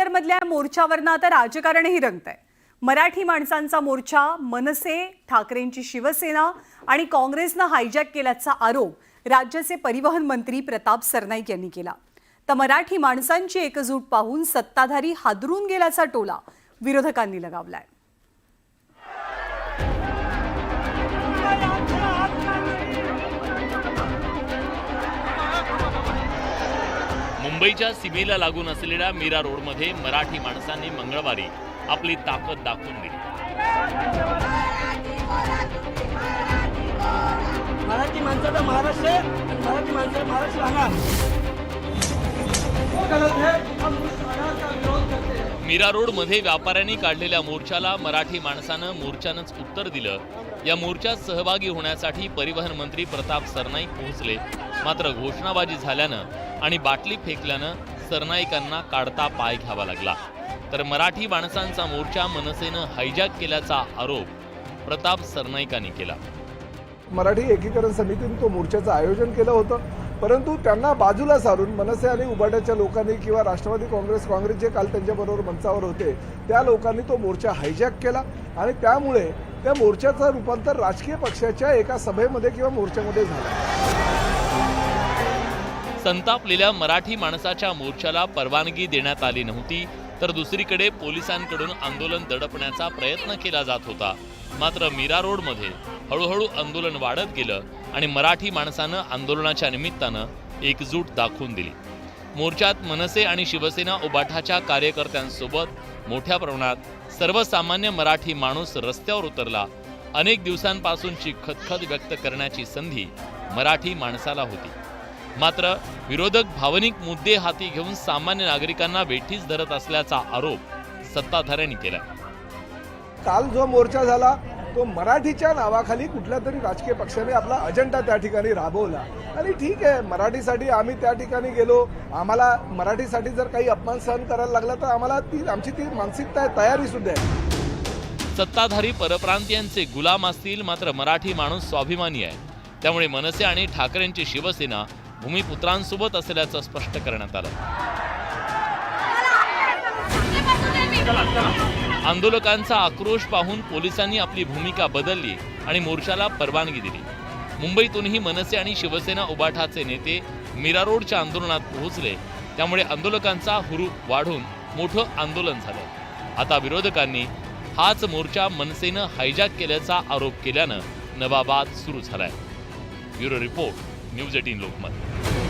नगरमधल्या मोर्चावरनं आता राजकारणही रंगतंय। मराठी माणसांचा मोर्चा मनसे, ठाकरेंची शिवसेना आणि काँग्रेसनं हायजॅक केल्याचा आरोप राज्याचे परिवहन मंत्री प्रताप सरनाईक यांनी केला। तर मराठी माणसांची एकजूट पाहून सत्ताधारी हादरून गेल्याचा टोला विरोधकांनी लगावलाय। मुंबईच्या सीमेला लागून असलेल्या मीरा रोडमध्ये मराठी माणसांनी मंगळवारी आपली ताकद दाखवून दिली। मराठी माणसाचा महाराष्ट्र आणि मराठी माणसाचा महाराष्ट्र मीरा रोडमध्ये व्यापाऱ्यांनी काढलेल्या मोर्चाला मराठी माणसानं मोर्चानंच उत्तर दिलं। या मोर्चात सहभागी होण्यासाठी परिवहन मंत्री प्रताप सरनाईक पोहोचले, मात्र घोषणाबाजी झाल्यानं आणि बाटली फेकल्यानं सरनाईकांना काढता पाय घ्यावा लागला। तर मराठी माणसांचा मोर्चा मनसेनं हायजॅक केल्याचा आरोप प्रताप सरनाईकांनी केला। मराठी एकीकरण समितीने तो मोर्चाचं आयोजन केलं होतं, परंतु त्यांना बाजूला सारून मनसे आणि उबाटाच्या लोकांनी किंवा राष्ट्रवादी काँग्रेस जे काल त्यांच्याबरोबर मंचावर होते त्या लोकांनी तो मोर्चा हायजॅक केला आणि त्यामुळे त्या मोर्चाचं रूपांतर राजकीय पक्षाच्या एका सभेमध्ये किंवा मोर्चामध्ये झालं। संतापलेल्या मराठी माणसाच्या मोर्चाला परवानगी देण्यात आली नव्हती, तर दुसरीकडे पोलिसांकडून आंदोलन दडपण्याचा प्रयत्न केला जात होता। मात्र मीरा रोडमध्ये हळूहळू आंदोलन वाढत गेलं आणि मराठी माणसानं आंदोलनाच्या निमित्तानं एकजूट दाखवून दिली। मोर्चात मनसे आणि शिवसेना उबाठाच्या कार्यकर्त्यांसोबत मोठ्या प्रमाणात सर्वसामान्य मराठी माणूस रस्त्यावर उतरला। अनेक दिवसांपासूनची खदखद व्यक्त करण्याची संधी मराठी माणसाला होती, मात्र विरोधक भावनिक मुद्दे हाती घेऊन सामान्य नागरिकांना वेठीस धरत असल्याचा आरोप सत्ताधाऱ्यांनी केला। काल जो मोर्चा झाला तो मराठीच्या नावाखाली कुठल्या तरी राजकीय पक्षाने आपला अजेंडा त्या ठिकाणी राबवला आणि ठीक आहे, मराठीसाठी आम्ही त्या ठिकाणी गेलो, आम्हाला मराठीसाठी जर काही अपमान सहन करायला लागला तर आम्हाला आमची ती मानसिकता आहे, तयारी सुद्धा आहे। सत्ताधारी परप्रांतीयांचे गुलाम असतील, मात्र मराठी माणूस स्वाभिमानी आहे। त्यामुळे मनसे आणि ठाकरेंची शिवसेना भूमिपुत्रांसोबत असल्याचं स्पष्ट करण्यात आलं। आंदोलकांचा आक्रोश पाहून पोलिसांनी आपली भूमिका बदलली आणि मोर्चाला परवानगी दिली। मुंबईतूनही मनसे आणि शिवसेना उबाठाचे नेते मीरा रोडच्या आंदोलनात पोहोचले, त्यामुळे आंदोलकांचा हुरूप वाढून मोठं आंदोलन झालं। आता विरोधकांनी हाच मोर्चा मनसेनं हायजॅक केल्याचा आरोप केल्यानं नवा वाद सुरू झालाय। Bureau report, news 18 Lokmat.